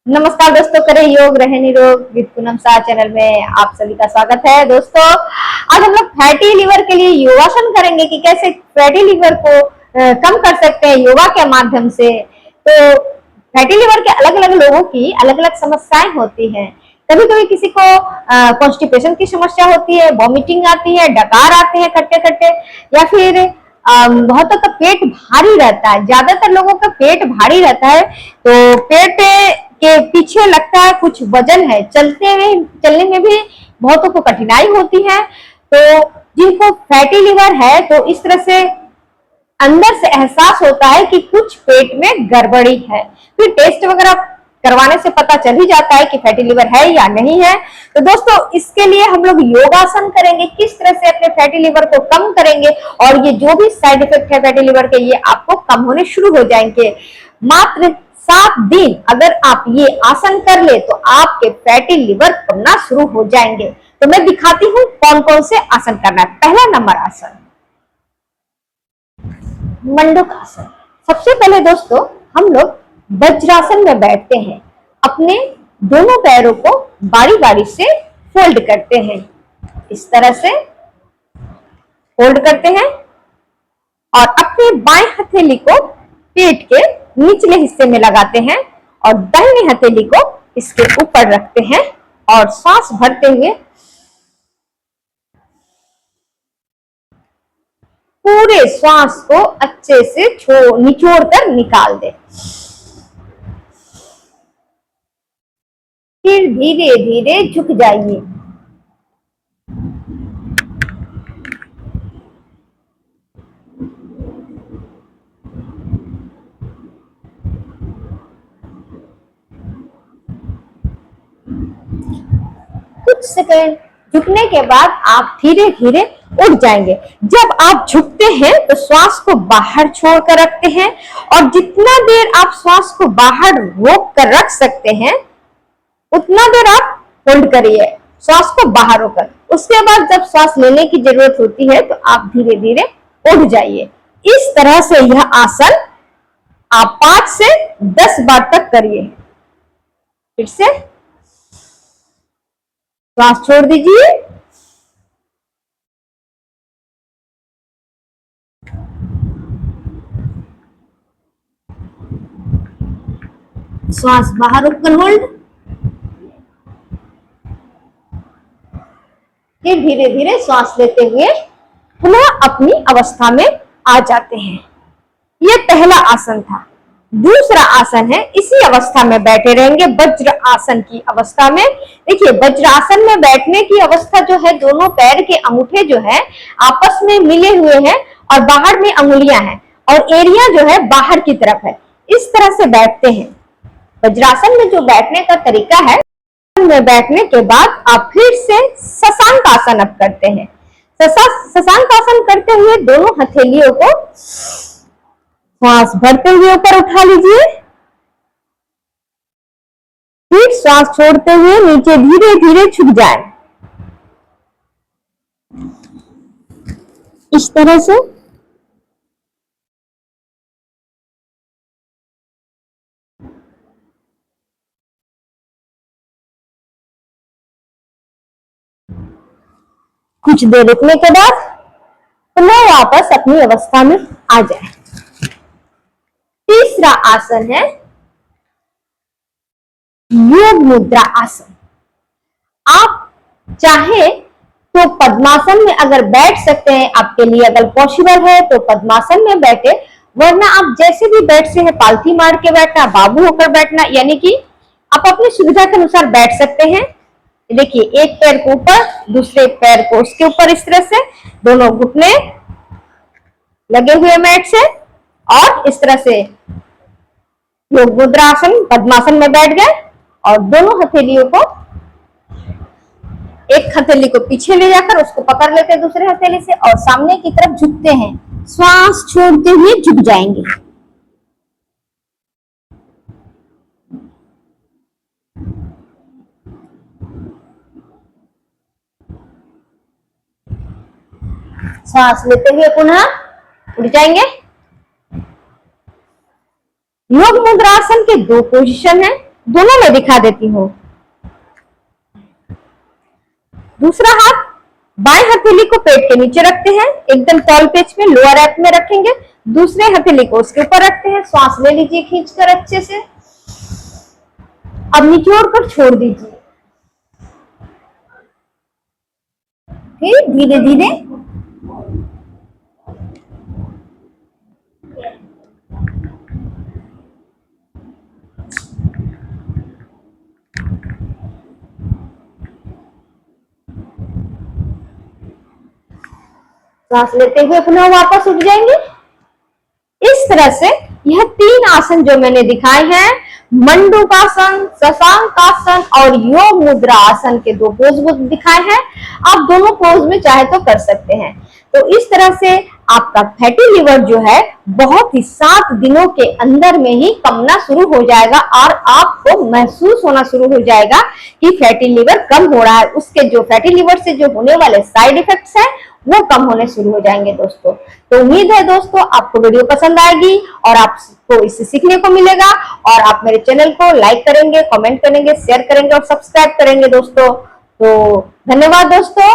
नमस्कार दोस्तों, करें योग रहे निरोग विद पूनम शाह चैनल में आप सभी का स्वागत है। दोस्तों, आज हम लोग फैटी लिवर के लिए योगासन करेंगे कि कैसे फैटी लिवर को कम कर सकते हैं योगा के माध्यम से। तो फैटी लिवर के अलग अलग लोगों की अलग अलग समस्याएं होती हैं। कभी कभी किसी को कॉन्स्टिपेशन की समस्या होती है, वॉमिटिंग आती है, डकार आते हैं खट्टे खट्टे, या फिर बहुतों का पेट भारी रहता है। ज्यादातर लोगों का पेट भारी रहता है, तो पेट के पीछे लगता है कुछ वजन है, चलने में भी बहुतों को कठिनाई होती है। तो जिनको फैटी लिवर है तो इस तरह से अंदर से एहसास होता है कि कुछ पेट में गड़बड़ी है। फिर टेस्ट वगैरह करवाने से पता चल ही जाता है कि फैटी लिवर है या नहीं है। तो दोस्तों, इसके लिए हम लोग योगासन करेंगे, किस तरह से अपने फैटी लिवर को कम करेंगे, और ये जो भी साइड इफेक्ट है फैटी लिवर के, ये आपको कम होने शुरू हो जाएंगे। मात्र 7 दिन अगर आप ये आसन कर ले तो आपके फैटी लिवर कमना शुरू हो जाएंगे। तो मैं दिखाती हूँ कौन कौन से आसन करना है। पहला नंबर आसन, मंडूक आसन। सबसे पहले दोस्तों, हम लोग वज्रासन में बैठते हैं। अपने दोनों पैरों को बारी बारी से फोल्ड करते हैं, इस तरह से फोल्ड करते हैं, और अपने बाएं हथेली को पेट के निचले हिस्से में लगाते हैं और दाहिनी हथेली को इसके ऊपर रखते हैं और सांस भरते हुए पूरे श्वास को अच्छे से निचोड़ कर निकाल दे। फिर धीरे धीरे झुक जाइए। कुछ सेकंड झुकने के बाद आप धीरे धीरे उठ जाएंगे। जब आप झुकते हैं तो श्वास को बाहर छोड़कर रखते हैं, और जितना देर आप श्वास को बाहर रोक कर रख सकते हैं उतना देर आप होल्ड करिए, श्वास को बाहर रोकर। उसके बाद जब श्वास लेने की जरूरत होती है तो आप धीरे धीरे उठ जाइए। इस तरह से यह आसन आप 5 से 10 बार तक करिए। फिर से श्वास छोड़ दीजिए, श्वास बाहर रोककर होल्ड, फिर धीरे धीरे श्वास लेते हुए पुनः अपनी अवस्था में आ जाते हैं। यह पहला आसन था। दूसरा आसन है, इसी अवस्था में बैठे रहेंगे वज्र आसन की अवस्था में। देखिए, वज्र आसन में बैठने की अवस्था जो है, दोनों पैर के अंगूठे जो है आपस में मिले हुए हैं और बाहर में अंगुलियां हैं, और एरिया जो है बाहर की तरफ है। इस तरह से बैठते हैं। वज्रासन में जो बैठने का तरीका है, में बैठने के बाद आप फिर से शशांक आसन अब करते हैं। शशांक आसन करते हुए दोनों हथेलियों को श्वास भरते हुए ऊपर उठा लीजिए, फिर श्वास छोड़ते हुए नीचे धीरे धीरे झुक जाए, इस तरह से। कुछ देर रुकने के बाद पुनः वापस अपनी अवस्था में आ जाए। तीसरा आसन है योग मुद्रा आसन। आप चाहे तो पद्मासन में अगर बैठ सकते हैं, आपके लिए अगर पॉसिबल है तो पद्मासन में बैठे, वरना आप जैसे भी बैठ से है, पालथी मार के बैठना, बाबू होकर बैठना, यानी कि आप अपनी सुविधा के अनुसार बैठ सकते हैं। देखिए, एक पैर को ऊपर, दूसरे पैर को उसके ऊपर, इस तरह से दोनों घुटने लगे हुए मैट से, और इस तरह से योग मुद्रा आसन पद्मासन में बैठ गए, और दोनों हथेलियों को, एक हथेली को पीछे ले जाकर उसको पकड़ लेते हैं दूसरे हथेली से, और सामने की तरफ झुकते हैं। श्वास छोड़ते हुए झुक जाएंगे। श्वास लेते हुए पुनः उठ जाएंगे। योग मुद्रासन के 2 पोजीशन है। दोनों में दिखा देती हूँ। दूसरा हाथ बाएं हथेली को पेट के नीचे रखते हैं, एकदम तौल पेच में लोअर एप में रखेंगे। दूसरे हथेली को उसके ऊपर रखते हैं। श्वास ले लीजिए खींचकर अच्छे से। अब निचोड़ कर छोड़ दीजिए। फिर धीरे धीरे सांस लेते हुए पुनः वापस उठ जाएंगे। इस तरह से यह 3 आसन जो मैंने दिखाए हैं, मंडूकासन, शशांकासन और योग मुद्रा आसन के 2 पोज दिखाए हैं। आप दोनों पोज में चाहे तो कर सकते हैं। तो इस तरह से आपका फैटी लिवर जो है बहुत ही 7 दिनों के अंदर में ही कमना शुरू हो जाएगा और आपको महसूस होना शुरू हो जाएगा कि फैटी लिवर कम हो रहा है। उसके जो फैटी लिवर से जो होने वाले साइड इफेक्ट्स हैं वो कम होने शुरू हो जाएंगे दोस्तों। तो उम्मीद है दोस्तों आपको वीडियो पसंद आएगी और आपको इससे सीखने को मिलेगा, और आप मेरे चैनल को लाइक करेंगे, कमेंट करेंगे, शेयर करेंगे और सब्सक्राइब करेंगे दोस्तों। तो धन्यवाद दोस्तों।